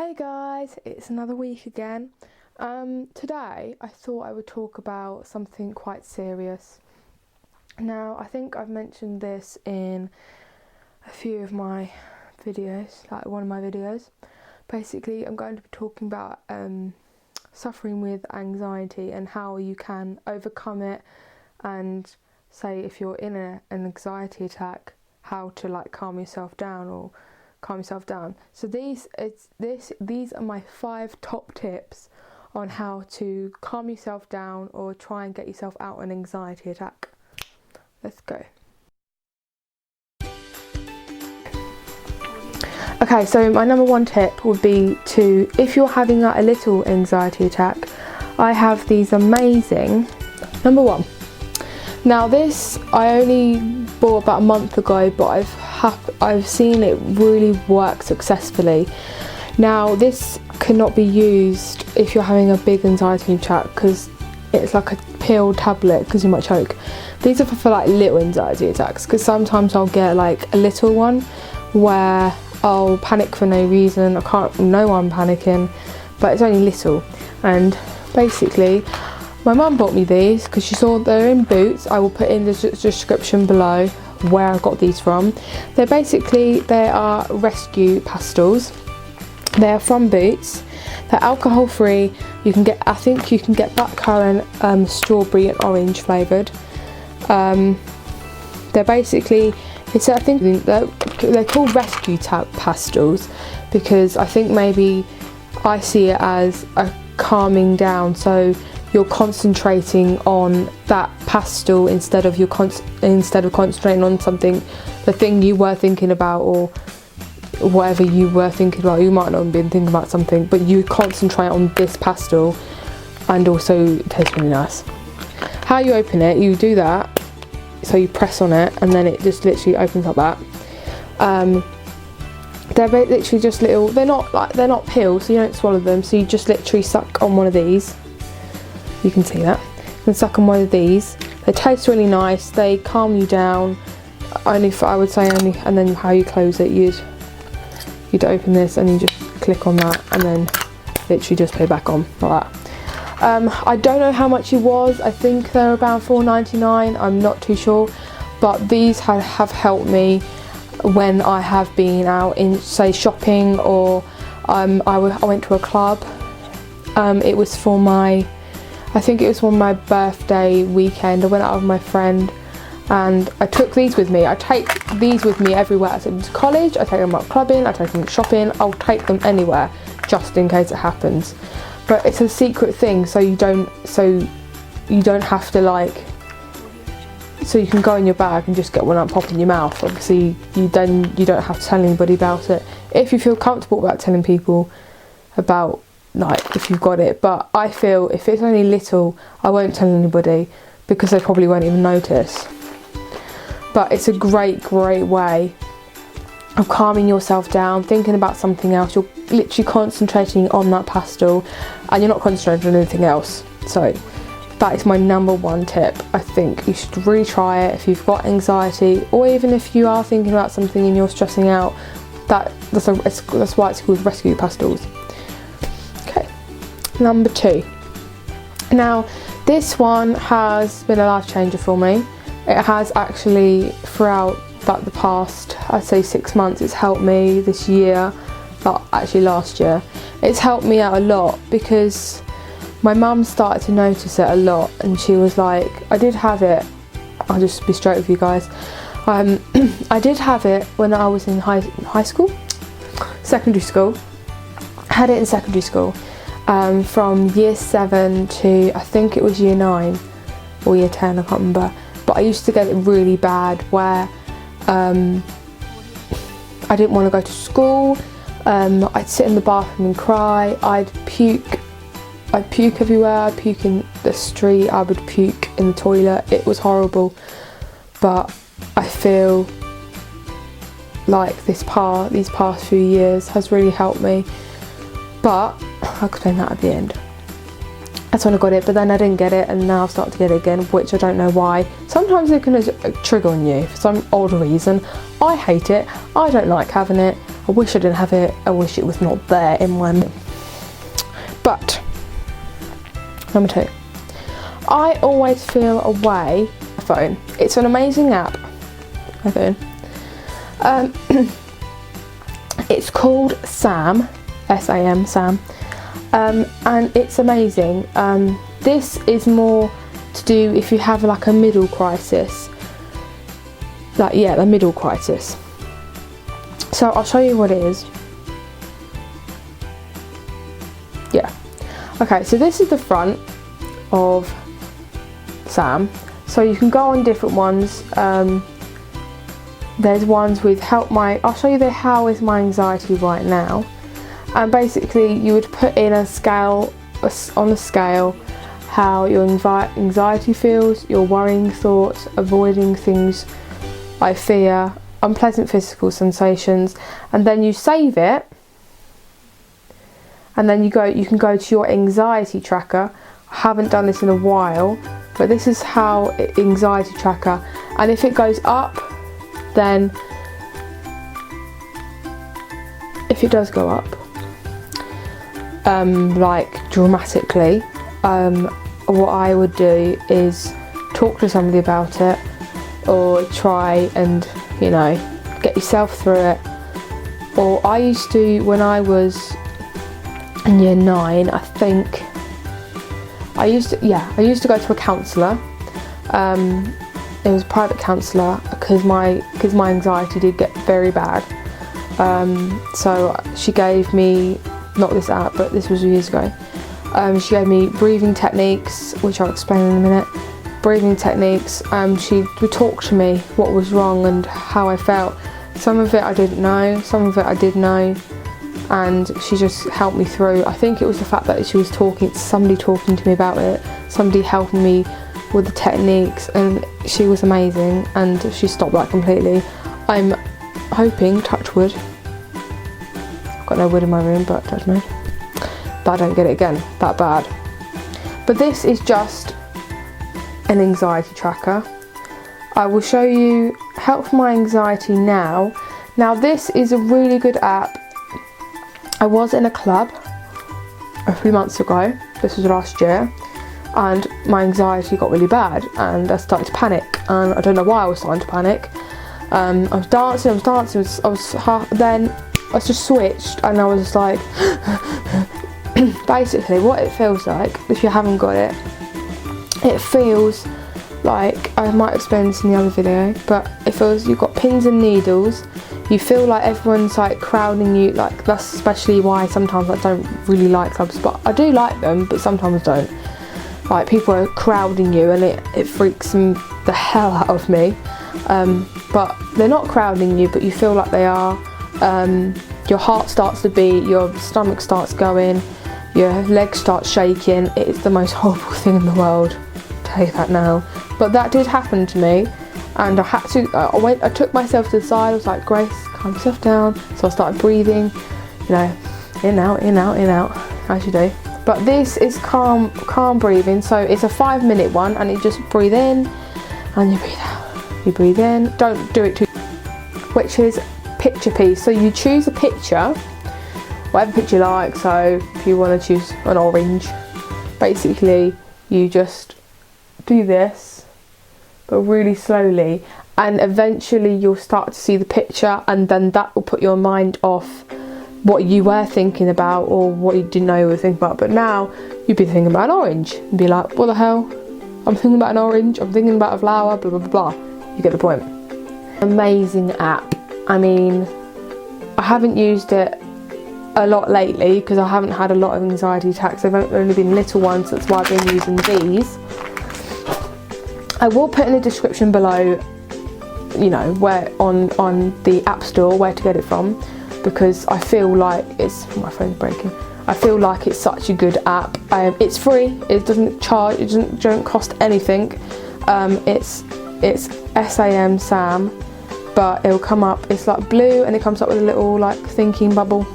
Hey guys, it's another week again. Today I thought I would talk about something quite serious. Now, I think I've mentioned this in a few of my videos, like one of my videos. Basically, I'm going to be talking about suffering with anxiety and how you can overcome it, and say if you're in an anxiety attack, how to calm yourself down. So these are my 5 top tips on how to calm yourself down or try and get yourself out of an anxiety attack. Let's go. Okay, so my number 1 tip would be if you're having a little anxiety attack, I have these amazing. Number 1. Now this I only bought about a month ago, but I've seen it really work successfully. Now this cannot be used if you're having a big anxiety attack because it's like a pill tablet because you might choke. These are for little anxiety attacks, because sometimes I'll get a little one where I'll panic for no reason. I can't know I'm panicking, but it's only little. And basically my mum bought me these because she saw they're in Boots. I will put in the description below where I got these from. They are rescue pastilles. They're from Boots. They're alcohol free. I think you can get blackcurrant, strawberry and orange flavoured. They're basically, they're called rescue pastilles because I think maybe I see it as a calming down, so you're concentrating on that pastille instead of concentrating on the thing you were thinking about, or whatever you were thinking about. You might not have been thinking about something, but you concentrate on this pastille, and also it tastes really nice. How you open it, you do that, so you press on it and then it just literally opens like that. They're literally just little, they're not pills, so you don't swallow them, so you just literally suck on one of these. You can see that. You can suck on one of these. They taste really nice. They calm you down. I would say, and then how you close it, you'd open this and you just click on that, and then literally just put it back on like that. I don't know how much it was. I think they're about $4.99. I'm not too sure, but these have helped me when I have been out in, say, shopping, or I went to a club. It was for I think it was on my birthday weekend. I went out with my friend and I took these with me. I take these with me everywhere. I take them to college, I take them out clubbing, I take them shopping. I'll take them anywhere just in case it happens. But it's a secret thing, so you don't have to so you can go in your bag and just get one and pop in your mouth. Obviously you don't have to tell anybody about it if you feel comfortable about telling people about if you've got it. But I feel if it's only little, I won't tell anybody because they probably won't even notice. But it's a great way of calming yourself down, thinking about something else. You're literally concentrating on that pastille and you're not concentrating on anything else. So that is my number 1 tip. I think you should really try it if you've got anxiety, or even if you are thinking about something and you're stressing out. That's why it's called rescue pastilles. Number 2. Now this one has been a life changer for me. It has actually throughout the past, I'd say 6 months. It's helped me this year, actually last year. It's helped me out a lot because my mum started to notice it a lot, and she was like, I did have it, I'll just be straight with you guys. I did have it when I was in secondary school. I had it in secondary school. From year 7 to I think it was year 9 or year 10, I can't remember, but I used to get it really bad where I didn't want to go to school. I'd sit in the bathroom and cry. I'd puke everywhere. I'd puke in the street, I would puke in the toilet. It was horrible, but I feel like these past few years has really helped me. But I'll explain that at the end. That's when I got it, but then I didn't get it, and now I've started to get it again, which I don't know why. Sometimes they can trigger on you for some odd reason. I hate it. I don't like having it. I wish I didn't have it. I wish it was not there in my... But, number 2. I always feel a way. My phone. It's an amazing app. My phone. It's called Sam. S-A-M, Sam. And it's amazing. This is more to do if you have like a middle crisis. Like, yeah, the middle crisis. So I'll show you what it is. Yeah. Okay, so this is the front of Sam. So you can go on different ones. There's ones with I'll show you the how is my anxiety right now. And basically you would put in a scale, on a scale, how your anxiety feels, your worrying thoughts, avoiding things like fear, unpleasant physical sensations, and then you save it, and then you can go to your anxiety tracker. I haven't done this in a while, but this is how anxiety tracker, and if it goes up, then if it does go up, like dramatically, what I would do is talk to somebody about it, or try and, you know, get yourself through it. Or I used to, when I was in year 9, I think, I used to go to a counsellor. It was a private counsellor because my anxiety did get very bad. So she gave me, not this app, but this was years ago. She gave me breathing techniques, which I'll explain in a minute. Breathing techniques. She would talk to me what was wrong and how I felt. Some of it I didn't know, some of it I did know, and she just helped me through. I think it was the fact that she was somebody talking to me about it, somebody helping me with the techniques, and she was amazing, and she stopped that completely. I'm hoping, touch wood, I've got no wood in my room, but touch wood, that I don't get it again that bad. But this is just an anxiety tracker. I will show you help for my anxiety now. Now this is a really good app. I was in a club a few months ago, this was last year, and my anxiety got really bad and I started to panic, and I don't know why I was starting to panic. I was dancing, then I just switched, and I was just like basically what it feels like, if you haven't got it, it feels like, I might have explained this in the other video, but it feels you've got pins and needles. You feel like everyone's like crowding you, like that's especially why sometimes I don't really like clubs, but I do like them, but sometimes don't. Like people are crowding you, and it freaks the hell out of me. But they're not crowding you, but you feel like they are. Your heart starts to beat, your stomach starts going, your legs start shaking. It is the most horrible thing in the world, I'll tell you that now. But that did happen to me, and I had to, I took myself to the side. I was like, Grace, calm yourself down. So I started breathing, you know, in, out, in, out, in, out, as you do. But this is calm breathing. So it's a 5-minute one, and you just breathe in and you breathe out. You breathe in, don't do it too, which is picture piece. So you choose a picture, whatever picture you like. So if you want to choose an orange, basically you just do this, but really slowly, and eventually you'll start to see the picture, and then that will put your mind off what you were thinking about or what you didn't know you were thinking about. But now you'd be thinking about an orange and be like, what the hell, I'm thinking about an orange, I'm thinking about a flower, blah blah blah blah. You get the point. Amazing app. I mean, I haven't used it a lot lately because I haven't had a lot of anxiety attacks. They've only been little ones, that's why I've been using these. I will put in the description below, you know, where on the App Store where to get it from, because I feel like my phone's breaking. I feel like it's such a good app. It's free. It doesn't charge. It doesn't cost anything. It's Sam, but it'll come up. It's like blue, and it comes up with a little like thinking bubble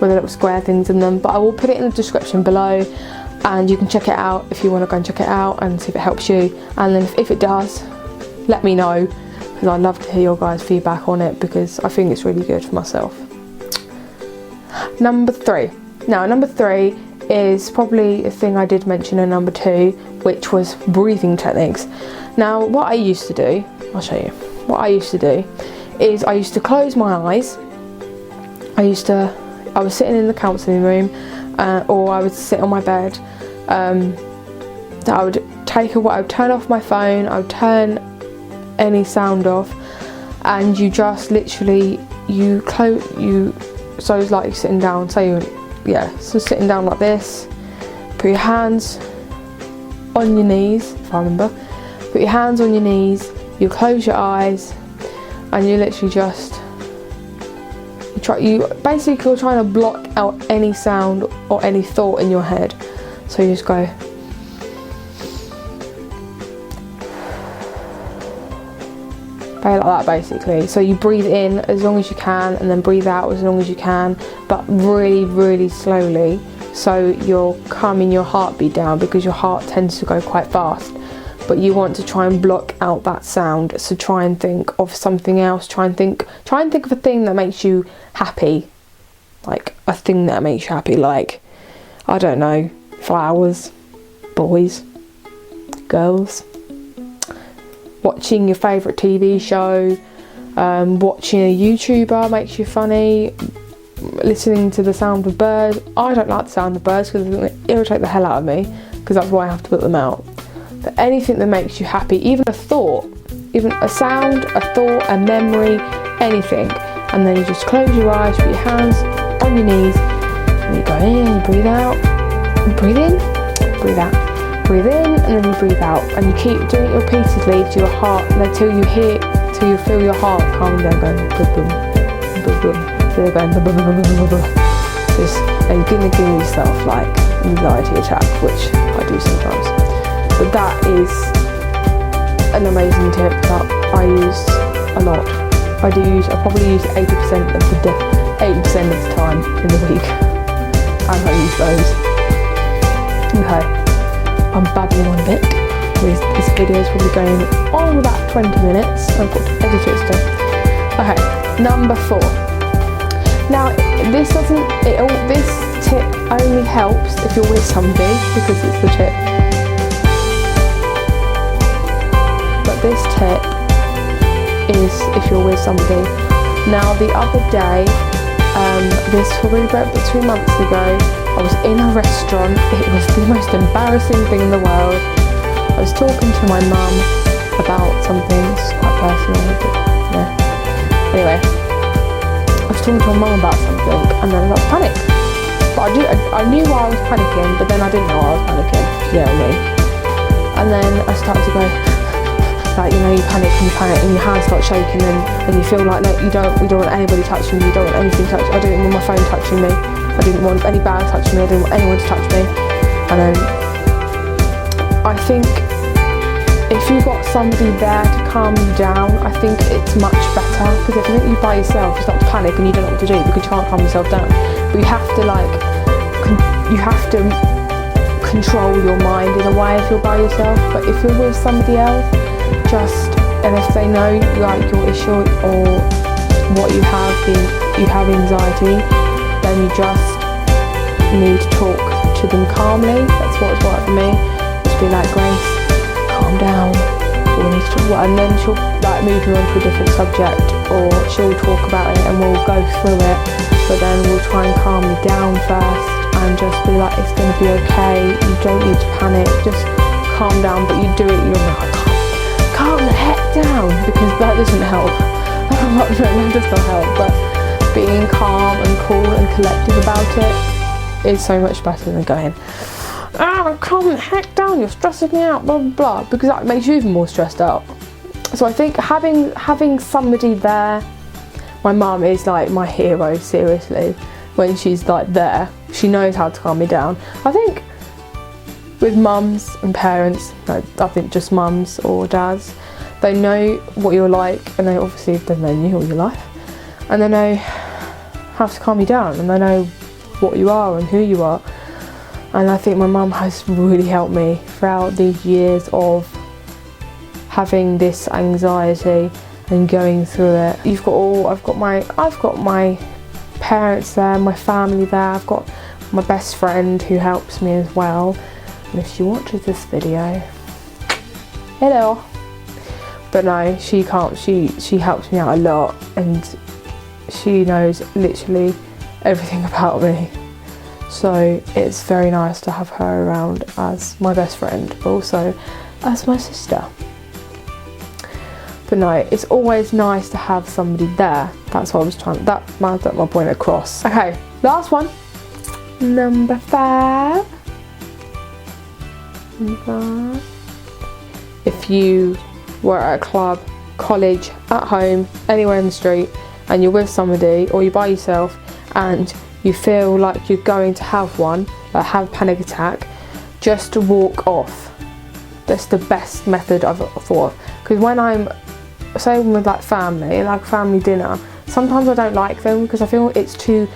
with the little square things in them. But I will put it in the description below. and you can check it out if you want to go and check it out and see if it helps you. And then if it does, let me know, because I'd love to hear your guys' feedback on it, because I think it's really good for myself. Number 3. Now number 3 is probably a thing I did mention in number 2, which was breathing techniques. Now what I used to do, I'll show you. What I used to do is I used to close my eyes. I was sitting in the counselling room, or I would sit on my bed. I would turn off my phone, I would turn any sound off, and you just literally, so it's like you're sitting down, so sitting down like this, put your hands on your knees, if I remember, put your hands on your knees, you close your eyes, and you literally just, you're trying to block out any sound or any thought in your head. So you just go, like that basically. So you breathe in as long as you can, and then breathe out as long as you can, but really, really slowly, so you're calming your heartbeat down, because your heart tends to go quite fast. But you want to try and block out that sound. So try and think of something else. Try and think of a thing that makes you happy. Like a thing that makes you happy. Like, I don't know, flowers, boys, girls, watching your favourite TV show, watching a YouTuber makes you funny, listening to the sound of birds. I don't like the sound of birds because they irritate the hell out of me, because that's why I have to put them out. But anything that makes you happy, even a thought, even a sound, a thought, a memory, anything. And then you just close your eyes, put your hands on your knees, and you go in, you breathe out, you breathe in, breathe out, breathe in, and then you breathe out. And you keep doing it repeatedly to your heart until you feel your heart calming down, going boom, boom, boom, boom. So you're going boom, boom, boom, boom, boom, boom. And you're going to give yourself like anxiety attack, which I do sometimes. But that is an amazing tip that I use a lot. I probably use 80% of the 80% of the time in the week, and I use those. Okay, I'm babbling on a bit. This video is probably going on about 20 minutes. I've got to edit it still. Okay, number 4. Now this tip only helps if you're with somebody, because it's the tip. This tip is if you're with somebody. Now the other day, this probably about 2 months ago, I was in a restaurant. It was the most embarrassing thing in the world. I was talking to my mum about something, it's quite personal, but yeah. Anyway, I was talking to my mum about something, and then I got panicked. But I knew why I was panicking, but then I didn't know why I was panicking, if you know what I mean. And then I started to go, like, you know, you panic and your hands start shaking, and you feel like, no, you don't want anybody touching you, you don't want anything touching. I didn't want my phone touching me, I didn't want any bag touching me, I didn't want anyone to touch me. And then I think if you've got somebody there to calm you down, I think it's much better, because if you're by yourself, you start to panic and you don't know what to do because you can't calm yourself down. But you have to control your mind in a way if you're by yourself. But if you're with somebody else, and if they know like your issue or what you have anxiety, then you just need to talk to them calmly. That's what's worked for me. Just be like, Grace, calm down. And then she'll like move you on to a different subject, or she'll talk about it and we'll go through it. But then we'll try and calm you down first, and just be like, it's going to be okay. You don't need to panic. Just calm down. But you do it. You're like, calm the heck down, because that doesn't help. That does not help. But being calm and cool and collected about it is so much better than going, calm the heck down, you're stressing me out, blah blah blah, because that makes you even more stressed out. So I think having somebody there, my mum is like my hero, seriously. When she's like there, she knows how to calm me down. I think with mums and parents, I think just mums or dads, they know what you're like, and they obviously know you all your life, and they know how to calm you down, and they know what you are and who you are. And I think my mum has really helped me throughout these years of having this anxiety and going through it. I've got my parents there, my family there, I've got my best friend who helps me as well. And if she watches this video, hello. But no, she can't, she helps me out a lot, and she knows literally everything about me. So it's very nice to have her around as my best friend, but also as my sister. But no, it's always nice to have somebody there. That's what I was trying, that's my point across. Okay, last one. Number 5. If you were at a club, college, at home, anywhere in the street, and you're with somebody or you're by yourself and you feel like you're going to have one, like have a panic attack, just to walk off. That's the best method I've thought of. Because when I'm, say with like family dinner, sometimes I don't like them because I feel it's too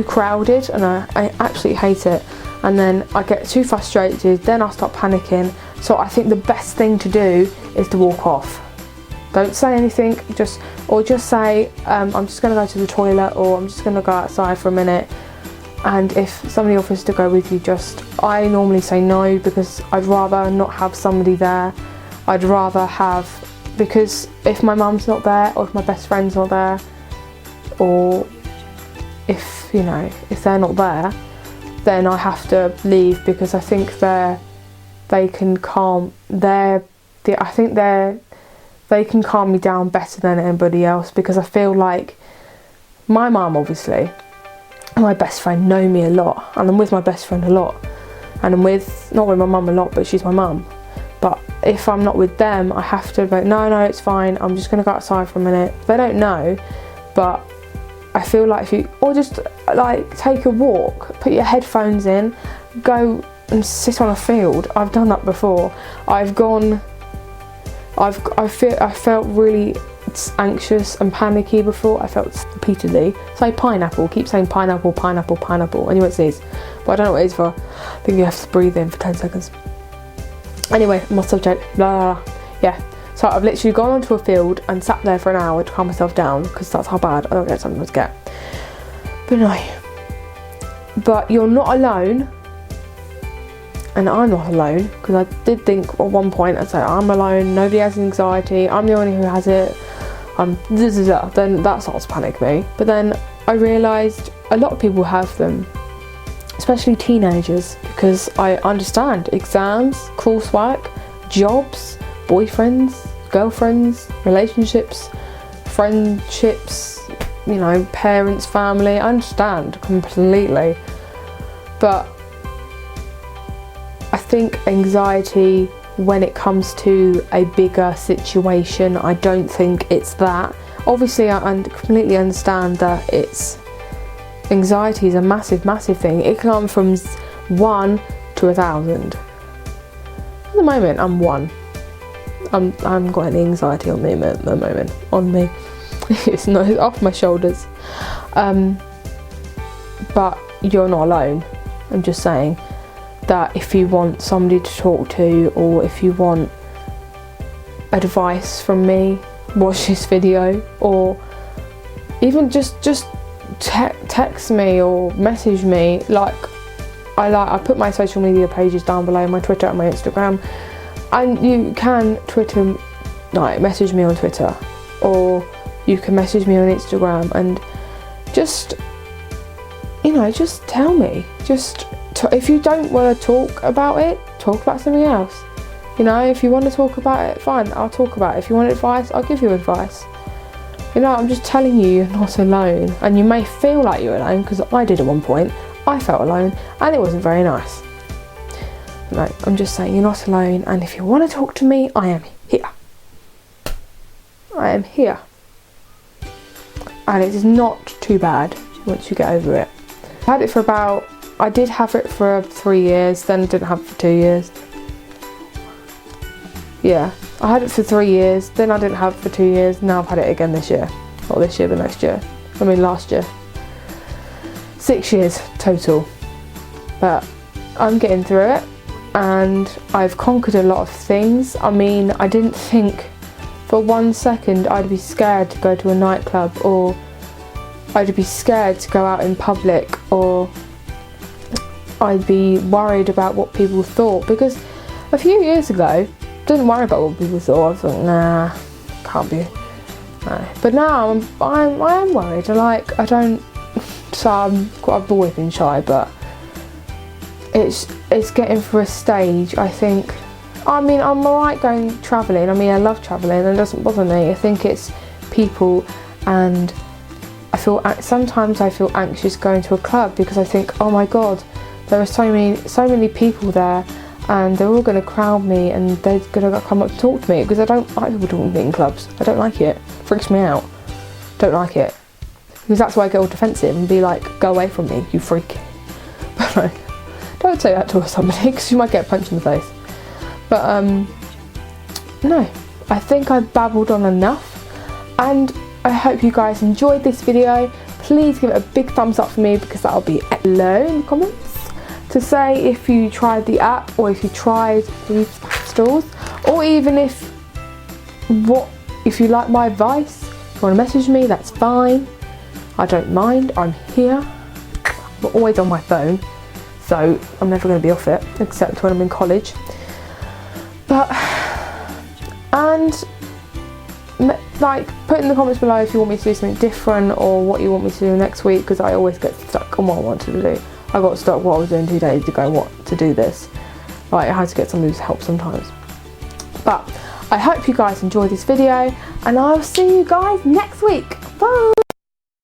crowded, and I absolutely hate it. And then I get too frustrated, then I start panicking. So I think the best thing to do is to walk off. Don't say anything, just say, I'm just going to go to the toilet, or I'm just going to go outside for a minute. And if somebody offers to go with you, I normally say no, because I'd rather not have somebody there. I'd rather have, because if my mum's not there, or if my best friend's not there, or if they're not there, then I have to leave, because I think they can calm me down better than anybody else, because I feel like my mum, obviously, and my best friend know me a lot, and I'm with my best friend a lot, and I'm not with my mum a lot, but she's my mum. But if I'm not with them, I have to go, no, it's fine, I'm just going to go outside for a minute. They don't know, but I feel like or just like take a walk, put your headphones in, go and sit on a field. I've done that before. I felt really anxious and panicky before. I felt repeatedly. Say pineapple, keep saying pineapple, pineapple, pineapple. I know what it is, but I don't know what it is for. I think you have to breathe in for 10 seconds. Anyway, my subject, blah, blah, blah. Yeah. So I've literally gone onto a field and sat there for an hour to calm myself down, because that's how bad I sometimes get. But no. But you're not alone. And I'm not alone, because I did think at one point, I'd say, I'm alone, nobody has anxiety, I'm the only one who has it, then that starts to panic me. But then I realised a lot of people have them, especially teenagers, because I understand exams, coursework, jobs, boyfriends, girlfriends, relationships, friendships, parents, family. I understand completely. But I think anxiety, when it comes to a bigger situation, I don't think it's that. Obviously, I completely understand that anxiety is a massive, massive thing. It can come from 1 to 1,000. At the moment, I'm 1. I haven't got any anxiety on me at the moment. On me. It's off my shoulders. But you're not alone. I'm just saying that if you want somebody to talk to, or if you want advice from me, watch this video, or even just text me or message me. I put my social media pages down below, my Twitter and my Instagram, and you can message me on Twitter, or you can message me on Instagram, and just tell me. If you don't want to talk about it, talk about something else. If you want to talk about it, fine, I'll talk about it. If you want advice, I'll give you advice. I'm just telling you, you're not alone. And you may feel like you're alone, because I did at one point. I felt alone, and it wasn't very nice. No, I'm just saying, you're not alone, and if you want to talk to me, I am here. I am here. And it is not too bad once you get over it. I did have it for 3 years, then didn't have it for 2 years. Yeah, I had it for 3 years, then I didn't have it for 2 years, now I've had it again this year. Not this year, but next year. Last year. 6 years total. but I'm getting through it and I've conquered a lot of things. I mean, I didn't think for 1 second I'd be scared to go to a nightclub, or I'd be scared to go out in public, or I'd be worried about what people thought, because a few years ago I didn't worry about what people thought. I thought, nah, can't be. No. But now I am worried. I don't. So I've always been shy, but it's getting for a stage. I think. I mean, I'm alright going travelling. I mean, I love travelling and it doesn't bother me. I think it's people, and sometimes I feel anxious going to a club because I think, oh my god, there are so many people there, and they're all going to crowd me and they're going to come up to talk to me, because I don't like people talking to me in clubs. I don't like it. It freaks me out. Don't like it. Because that's why I get all defensive and be like, go away from me, you freak. But no, don't say that to somebody because you might get punched in the face. But no, I think I've babbled on enough, and I hope you guys enjoyed this video. Please give it a big thumbs up for me, because that'll be below in the comments to say if you tried the app, or if you tried these stores, or even if you like my advice. If you want to message me, that's fine. I don't mind. I'm here. I'm always on my phone, so I'm never going to be off it, except when I'm in college. Like, put in the comments below if you want me to do something different, or what you want me to do next week, because I always get stuck on what I wanted to do. I got stuck what I was doing 2 days ago, what to do this. Like, I had to get somebody's help sometimes. But I hope you guys enjoyed this video, and I'll see you guys next week. Bye!